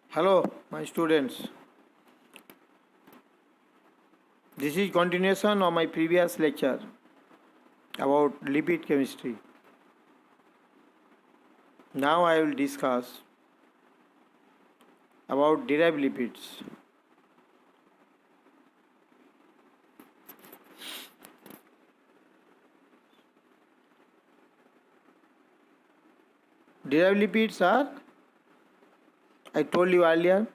Hello, my students. This is continuation of my previous lecture about lipid chemistry. Now I will discuss about derived lipids. Derived lipids are, I told you earlier,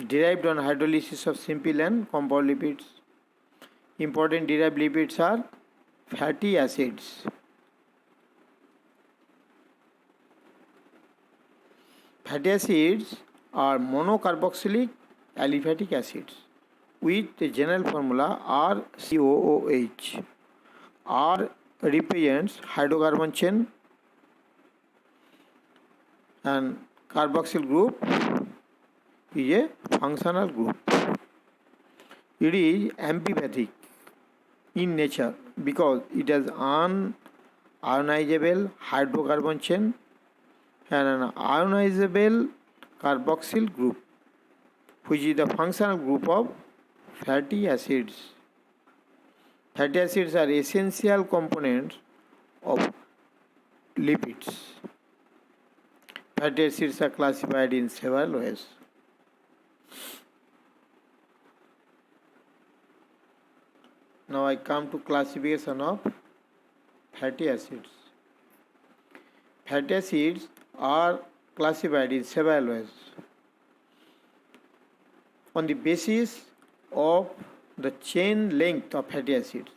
derived on hydrolysis of simple and compound lipids. Important derived lipids are fatty acids. Fatty acids are monocarboxylic aliphatic acids with the general formula RCOOH. R represents hydrocarbon chain and carboxyl group is a functional group. It is amphipathic in nature because it has an ionizable hydrocarbon chain and an ionizable carboxyl group, which is the functional group of fatty acids. Fatty acids are essential components of lipids. Fatty acids are classified in several ways. Now I come to classification of fatty acids. Fatty acids are classified in several ways on the basis of the chain length of fatty acids.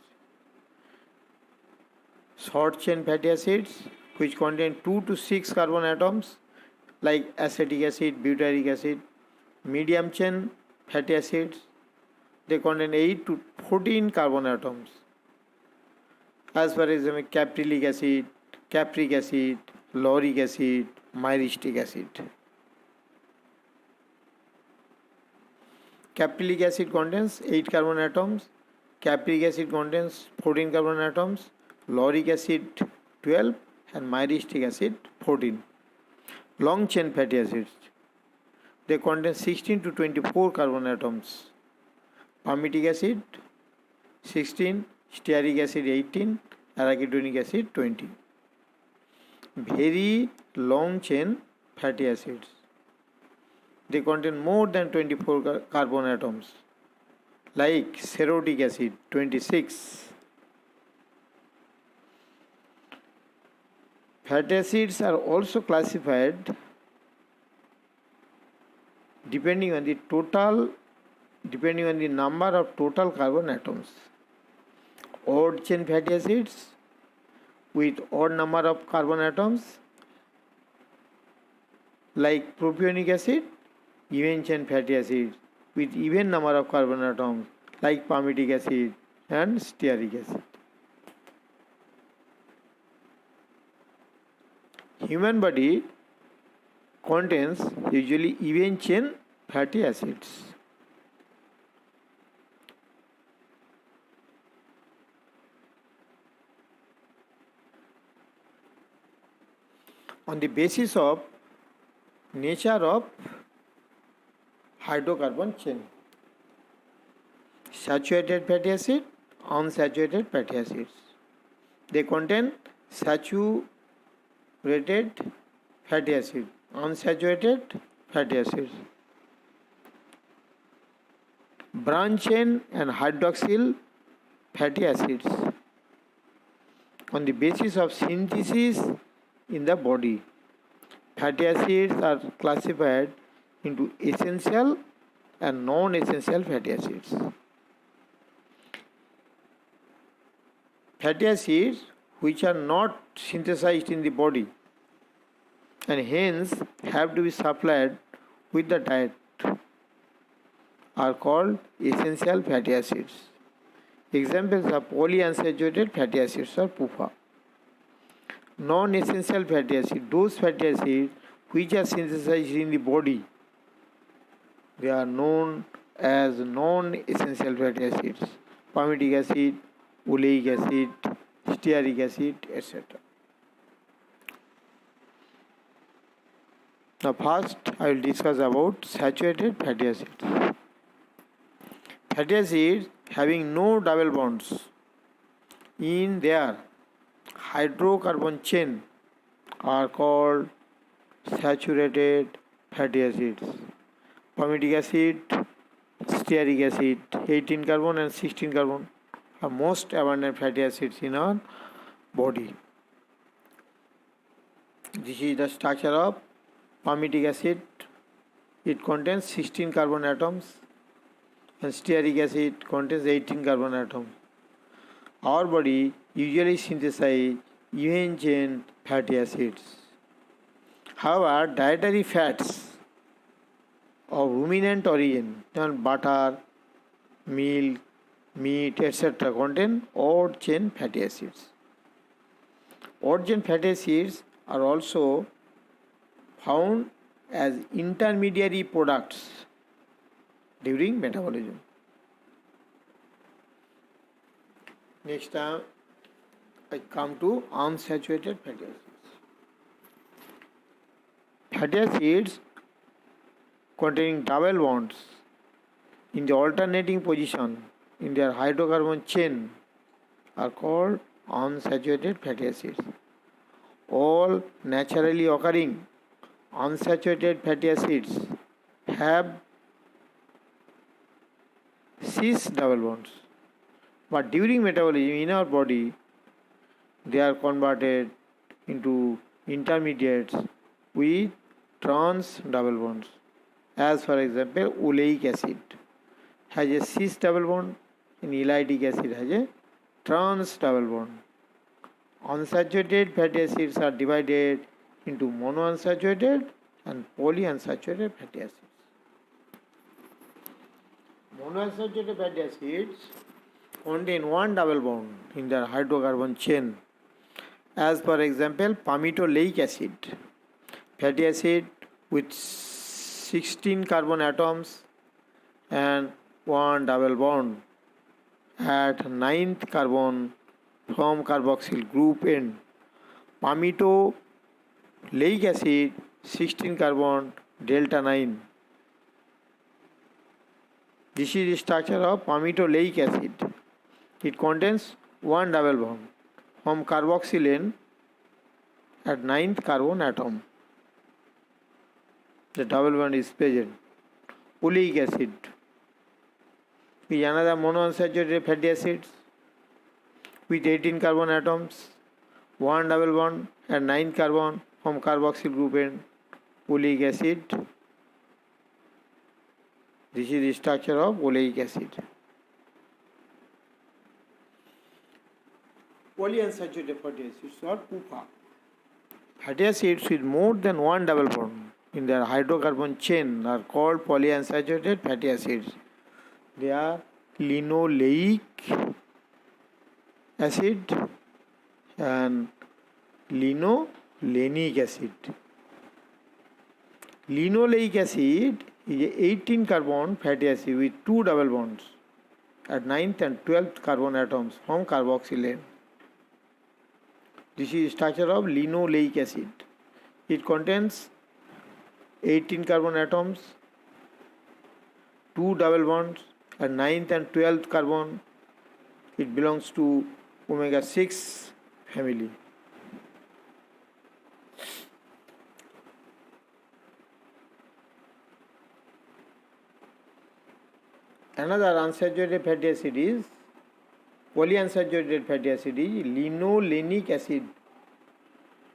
Short chain fatty acids, which contain 2 to 6 carbon atoms, like acetic acid, butyric acid. Medium chain fatty acids, they contain 8 to 14 carbon atoms. As far as caprylic acid, capric acid, lauric acid, myristic acid. Caprylic acid contains 8 carbon atoms, capric acid contains 14 carbon atoms, lauric acid 12 and myristic acid 14. Long chain fatty acids, they contain 16 to 24 carbon atoms. Palmitic acid 16, stearic acid 18, arachidonic acid 20. Very long chain fatty acids, they contain more than 24 carbon atoms, like cerotic acid 26. Fatty acids are also classified depending on the number of total carbon atoms. Odd chain fatty acids with odd number of carbon atoms, like propionic acid. Even chain fatty acids with even number of carbon atoms, like palmitic acid and stearic acid. Human body contains usually even chain fatty acids. On the basis of nature of hydrocarbon chain, saturated fatty acid, unsaturated fatty acids, they contain saturated fatty acid, unsaturated fatty acids. Branch chain and hydroxyl fatty acids. On the basis of synthesis in the body, fatty acids are classified into essential and non-essential fatty acids. Fatty acids which are not synthesized in the body and hence have to be supplied with the diet are called essential fatty acids. Examples of polyunsaturated fatty acids are PUFA. Non-essential fatty acids, those fatty acids which are synthesized in the body, they are known as non-essential fatty acids. Palmitic acid, oleic acid, stearic acid, etc. Now first I will discuss about saturated fatty acids. Fatty acids having no double bonds in their hydrocarbon chain are called saturated fatty acids. Palmitic acid, stearic acid, 18 carbon and 16 carbon are most abundant fatty acids in our body. This is the structure of palmitic acid. It contains 16 carbon atoms and stearic acid contains 18 carbon atoms. Our body usually synthesizes even chain fatty acids. However, dietary fats of ruminant origin, butter, milk, meat, etc., contain odd chain fatty acids. Odd chain fatty acids are also found as intermediary products during metabolism. Next time I come to unsaturated fatty acids. Fatty acids containing double bonds in the alternating position in their hydrocarbon chain are called unsaturated fatty acids. All naturally occurring unsaturated fatty acids have cis double bonds, but during metabolism in our body they are converted into intermediates with trans double bonds. As for example, oleic acid has a cis double bond and ellagic acid has a trans double bond. Unsaturated fatty acids are divided into monounsaturated and polyunsaturated fatty acids. Monounsaturated fatty acids contain one double bond in their hydrocarbon chain. As for example, palmitoleic acid, fatty acid with 16 carbon atoms and one double bond at ninth carbon from carboxyl group end. Palmitoleic acid 16 carbon delta 9. This is the structure of palmitoleic acid. It contains one double bond from carboxyl end at ninth carbon atom. The double bond is present. Oleic acid is another monounsaturated fatty acids with 18 carbon atoms, one double bond at 9 carbon from carboxyl group end. Oleic acid. This is the structure of oleic acid. Polyunsaturated fatty acids or PUFA. Fatty acids with more than one double bond in their hydrocarbon chain are called polyunsaturated fatty acids. They are linoleic acid and linolenic acid. Linoleic acid is a 18 carbon fatty acid with two double bonds at 9th and 12th carbon atoms from carboxyl end. This is the structure of linoleic acid. It contains 18 carbon atoms, two double bonds at 9th and 12th carbon. It belongs to omega 6 family. Another unsaturated fatty acid is polyunsaturated fatty acid is linolenic acid.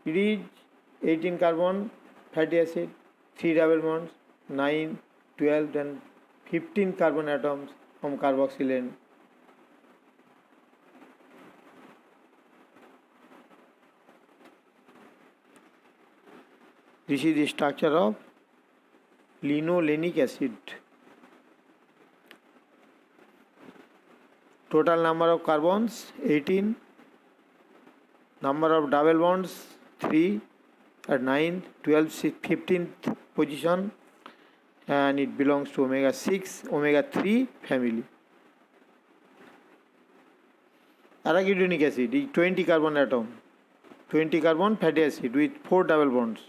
It is 18 carbon fatty acid, 3 double bonds, 9, 12 and 15 carbon atoms from carboxyl end. This is the structure of linolenic acid. Total number of carbons 18, number of double bonds 3 at 9th, 12th, 15th position, and it belongs to omega 6, omega 3 family. Arachidonic acid is 20 carbon atom, 20 carbon fatty acid with 4 double bonds.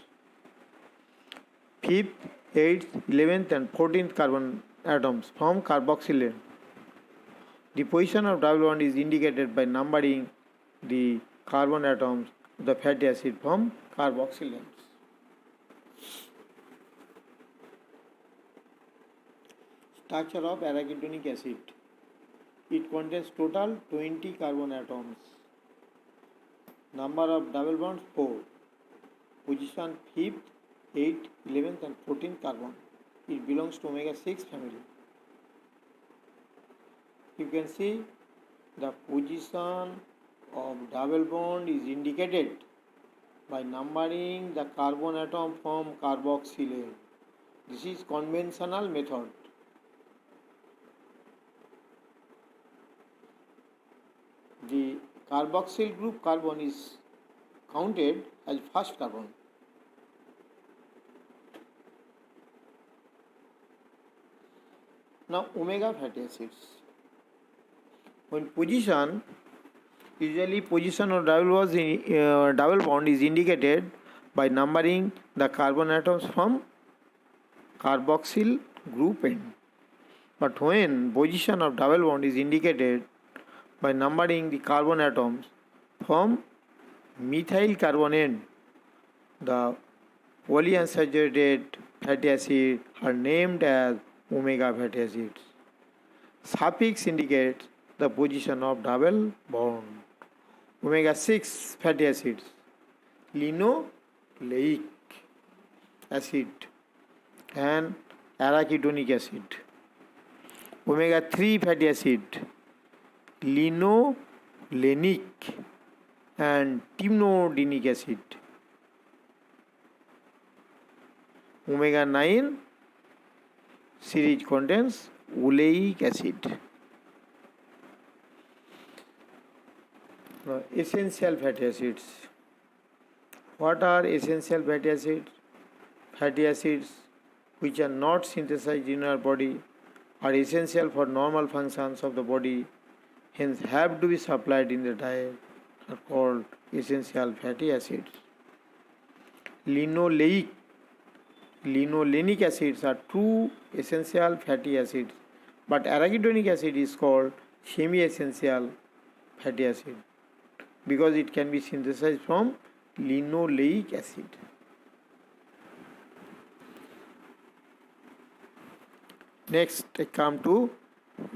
5th, 8th, 11th and 14th carbon atoms from carboxyl. The position of double bond is indicated by numbering the carbon atoms of the fatty acid from carboxyl. Structure of arachidonic acid. It contains total 20 carbon atoms. Number of double bonds 4. Position 5th, 8th, 11th and 14th carbon. It belongs to omega 6 family. You can see the position of double bond is indicated by numbering the carbon atom from carboxyl. This is conventional method. The carboxyl group carbon is counted as first carbon. Now omega fatty acids. When position, usually position of double bond is indicated by numbering the carbon atoms from carboxyl group N. But when position of double bond is indicated by numbering the carbon atoms from methyl carbon N, the polyunsaturated fatty acids are named as omega fatty acids. Suffix indicates the position of double bond. Omega 6 fatty acids, linoleic acid and arachidonic acid. Omega 3 fatty acid, linolenic and timnodinic acid. Omega 9 series contains oleic acid. Now, essential fatty acids. What are essential fatty acids? Fatty acids which are not synthesized in our body are essential for normal functions of the body, hence have to be supplied in the diet, are called essential fatty acids. Linoleic, linolenic acids are true essential fatty acids, but arachidonic acid is called semi-essential fatty acid because it can be synthesized from linoleic acid. Next, I come to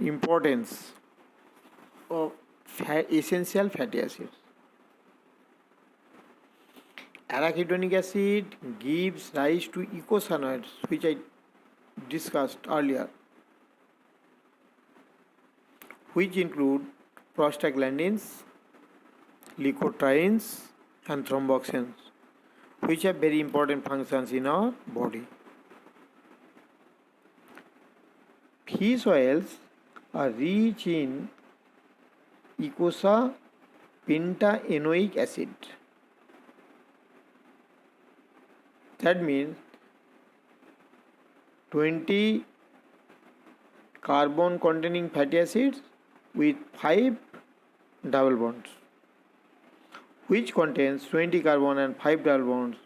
importance of essential fatty acids. Arachidonic acid gives rise to eicosanoids, which I discussed earlier, which include prostaglandins, leukotrienes and thromboxanes, which have very important functions in our body. Fish oils are rich in eicosapentaenoic acid. That means 20 carbon containing fatty acids with 5 double bonds, which contains 20 carbon and 5 double bonds.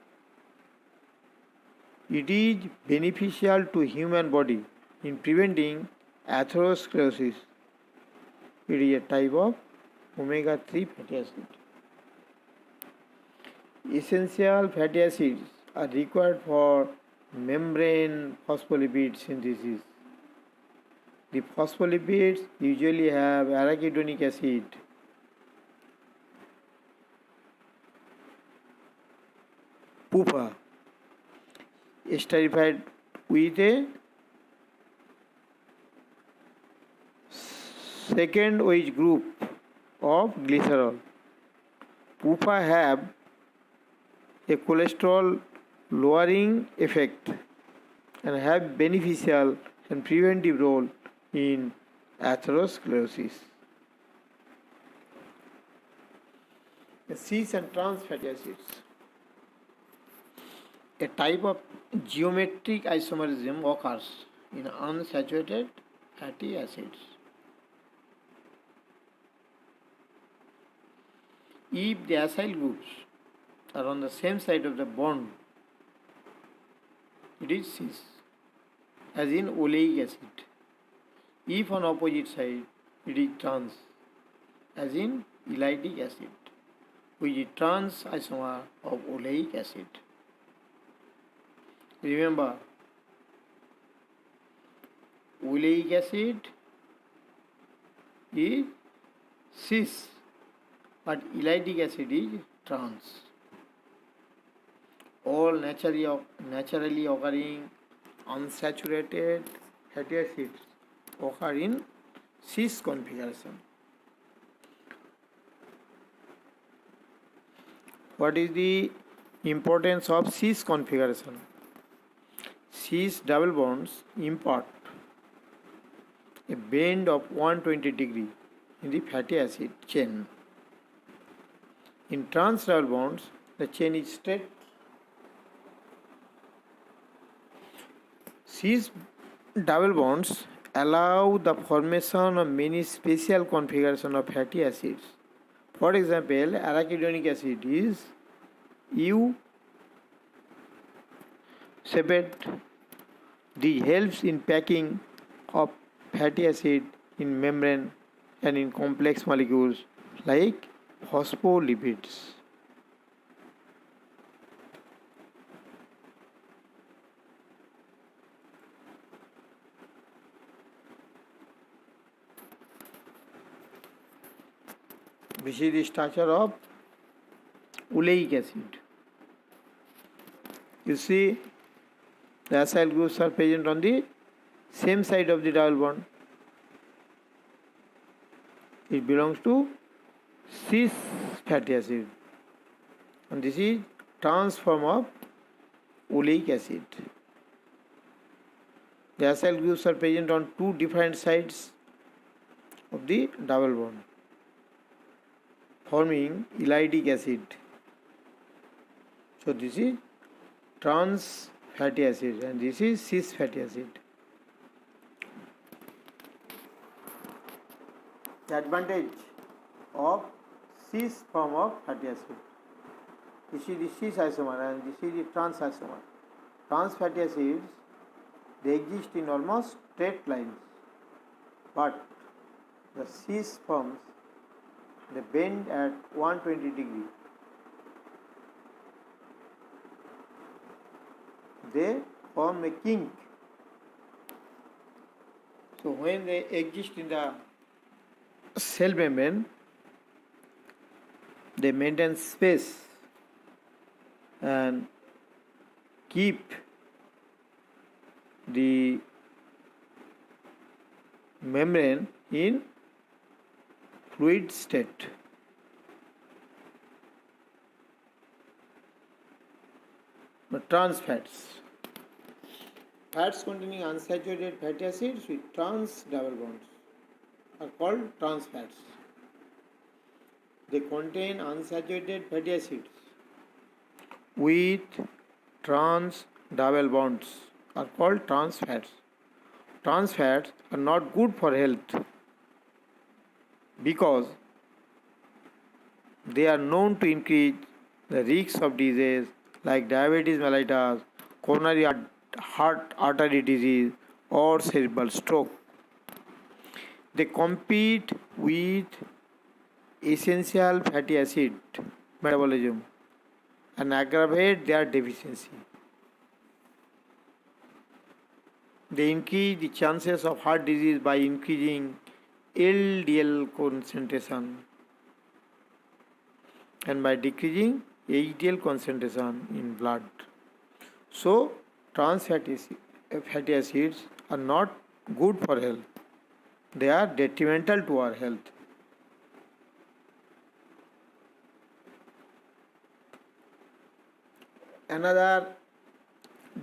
It is beneficial to human body in preventing atherosclerosis. It is a type of omega 3 fatty acid. Essential fatty acids are required for membrane phospholipid synthesis. The phospholipids usually have arachidonic acid, PUFA, esterified with a second OH group of glycerol. PUFA have a cholesterol lowering effect and have beneficial and preventive role in atherosclerosis. Cis and trans fatty acids. A type of geometric isomerism occurs in unsaturated fatty acids. If the acyl groups are on the same side of the bond, it is cis, as in oleic acid. If on opposite side, it is trans, as in elytic acid, which is trans isomer of oleic acid. Remember, oleic acid is cis, but elytic acid is trans. All naturally occurring unsaturated fatty acids occur in cis configuration. What is the importance of cis configuration? Cis double bonds impart a bend of 120 degree in the fatty acid chain. In trans double bonds, the chain is straight. Cis double bonds allow the formation of many special configurations of fatty acids. For example, arachidonic acid is U7. This helps in packing of fatty acid in membrane and in complex molecules like phospholipids. This is the structure of oleic acid. You see, the acyl groups are present on the same side of the double bond. It belongs to cis fatty acid, and this is trans form of oleic acid. The acyl groups are present on two different sides of the double bond, forming elytic acid. So this is trans fatty acid and this is cis fatty acid. The advantage of cis form of fatty acid. This is the cis isomer and this is the trans isomer. Trans fatty acids, they exist in almost straight lines, but the cis forms, they bend at 120 degree. They form a kink. So when they exist in the cell membrane, they maintain space and keep the membrane in fluid state. But trans fats. Fats containing unsaturated fatty acids with trans double bonds are called trans fats. They contain unsaturated fatty acids with trans double bonds are called trans fats. Trans fats are not good for health because they are known to increase the risk of disease like diabetes mellitus, coronary heart artery disease, or cerebral stroke. They compete with essential fatty acid metabolism and aggravate their deficiency. They increase the chances of heart disease by increasing LDL concentration and by decreasing HDL concentration in blood. So, trans fatty acids are not good for health. They are detrimental to our health. Another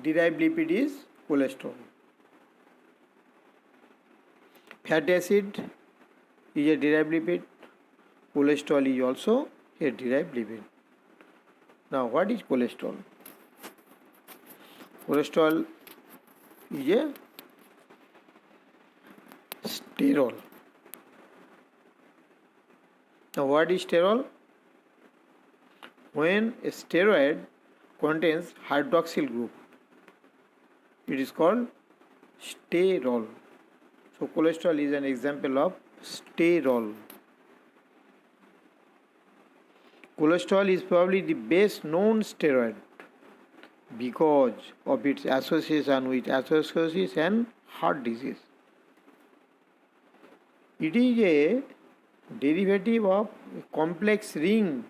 derived lipid is cholesterol. Fatty acid is a derived lipid. Cholesterol is also a derived lipid. Now, what is cholesterol? Cholesterol is a sterol. Now, what is sterol? When a steroid contains hydroxyl group, it is called sterol. So cholesterol is an example of sterol. Cholesterol is probably the best known steroid because of its association with atherosclerosis and heart disease. It is a derivative of a complex ring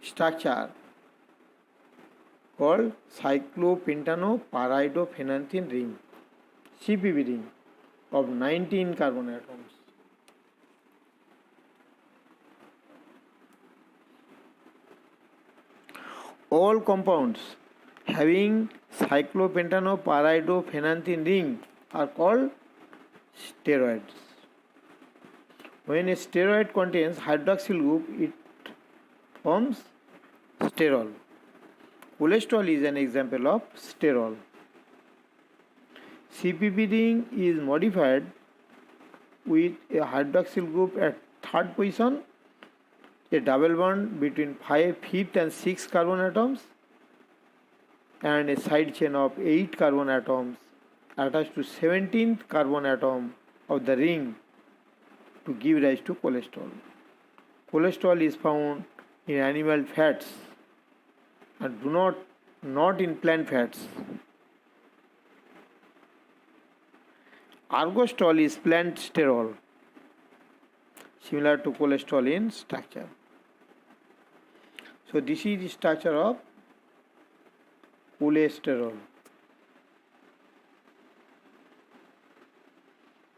structure called cyclopentanoperidophenantine ring, CPP ring, of 19 carbon atoms. All compounds having cyclopentanoperidophenantine ring are called steroids. When a steroid contains hydroxyl group, it forms sterol. Cholesterol is an example of sterol. CPP ring is modified with a hydroxyl group at third position, a double bond between 5th and 6th carbon atoms, and a side chain of 8 carbon atoms attached to 17th carbon atom of the ring to give rise to cholesterol. Cholesterol is found in animal fats and not in plant fats. Ergosterol is plant sterol, similar to cholesterol in structure. So this is the structure of cholesterol.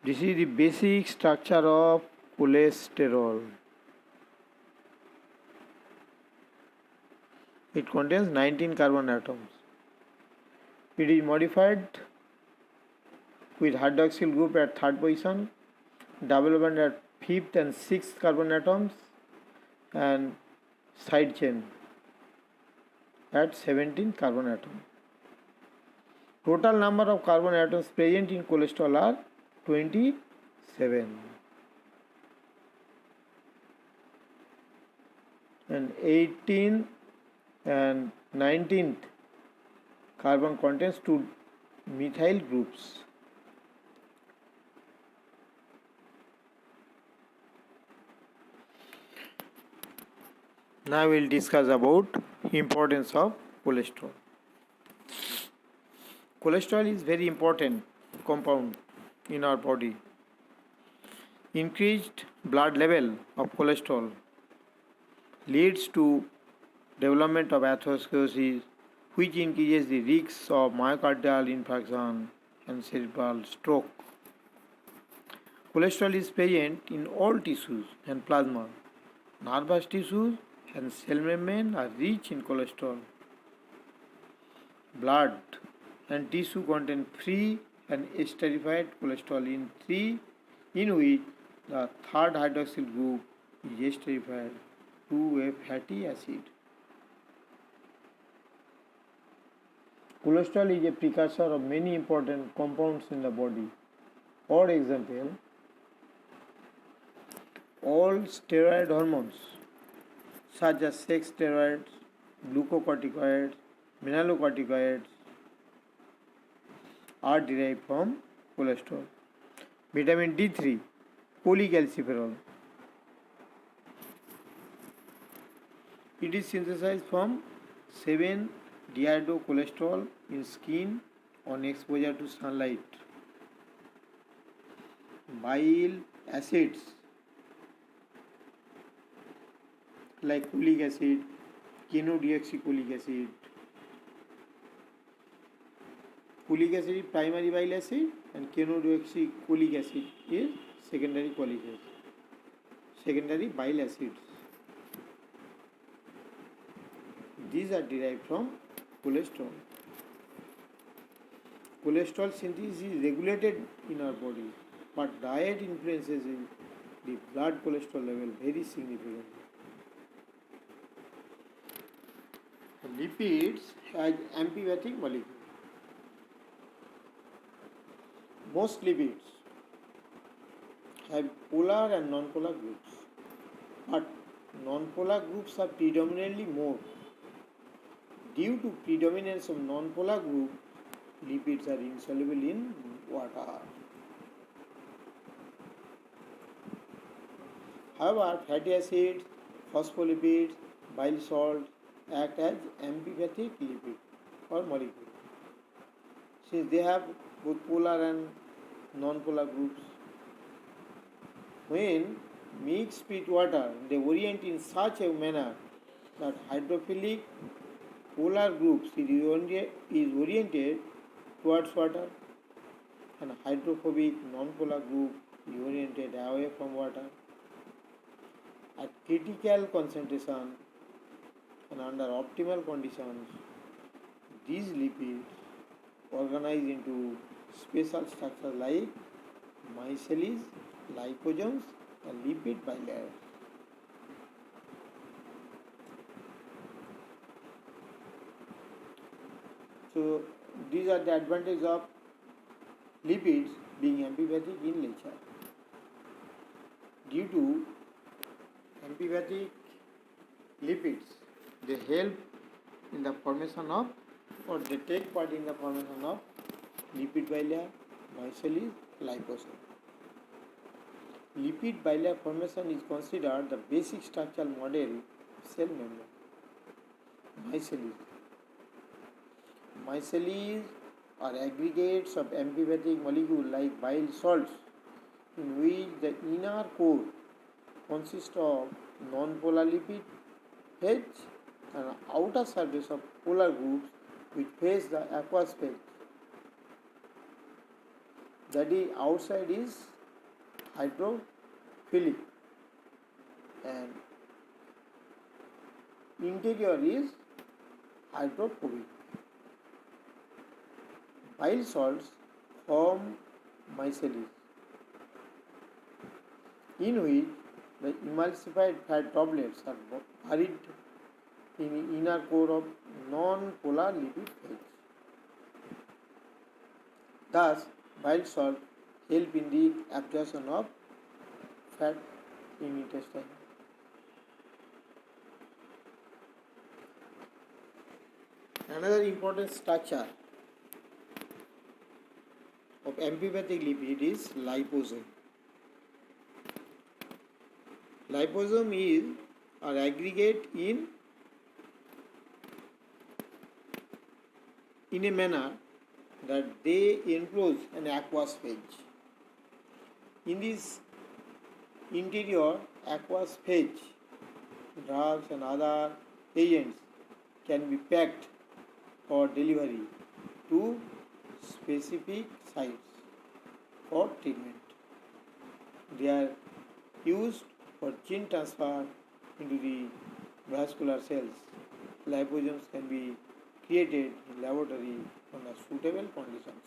This is the basic structure of cholesterol. It contains 19 carbon atoms. It is modified with hydroxyl group at third position, double bond at 5th and 6th carbon atoms, and side chain at 17 carbon atom. Total number of carbon atoms present in cholesterol are 27. And 18th and 19th carbon contains two methyl groups. Now we will discuss about importance of cholesterol. Cholesterol is very important compound in our body. Increased blood level of cholesterol leads to development of atherosclerosis, which increases the risk of myocardial infarction and cerebral stroke. Cholesterol is present in all tissues and plasma. Nervous tissues and cell membrane are rich in cholesterol. Blood and tissue contain free and esterified cholesterol in which the third hydroxyl group is esterified to a fatty acid. Cholesterol is a precursor of many important compounds in the body. For example, all steroid hormones such as sex steroids, glucocorticoids, mineralocorticoids are derived from cholesterol. Vitamin D3, cholecalciferol. It is synthesized from 7-deiodocholesterol in skin on exposure to sunlight. Bile acids like cholic acid, chenodeoxycholic acid. Cholic acid is primary bile acid and chenodeoxycholic acid is secondary cholic acid. Secondary bile acids. These are derived from cholesterol. Cholesterol synthesis is regulated in our body, but diet influences in the blood cholesterol level very significantly. Lipids has amphibiatic molecule. Most lipids have polar and non-polar groups, but non-polar groups are predominantly more. Due to predominance of non-polar group, lipids are insoluble in water. However, fatty acids, phospholipids, bile salt act as amphipathic lipid or molecule. Since they have both polar and non-polar groups, when mixed with water, they orient in such a manner that hydrophilic polar groups is oriented towards water and hydrophobic non-polar group is oriented away from water. At critical concentration and under optimal conditions, these lipids organize into special structures like micelles, liposomes, and lipid bilayers. So these are the advantages of lipids being amphipathic in nature. Due to amphipathic lipids, they help in the formation of, or they take part in the formation of lipid bilayer, micelles, liposome. Lipid bilayer formation is considered the basic structural model of cell membrane. Micelles are aggregates of amphipathic molecules like bile salts, in which the inner core consists of non-polar lipid phase and outer surface of polar groups which face the aqueous phase. That is, outside is hydrophilic and interior is hydrophobic. Bile salts form micelles, in which the emulsified fat droplets are buried in the inner core of non-polar lipid phase. Thus, bile salts help in the absorption of fat in intestine. Another important structure of amphipathic lipid is liposome. Liposome is an aggregate in a manner that they enclose an aqueous phase. In this interior aqueous phase, drugs and other agents can be packed for delivery to specific sites for treatment. They are used for gene transfer into the vascular cells. Liposomes can be created in laboratory under suitable conditions.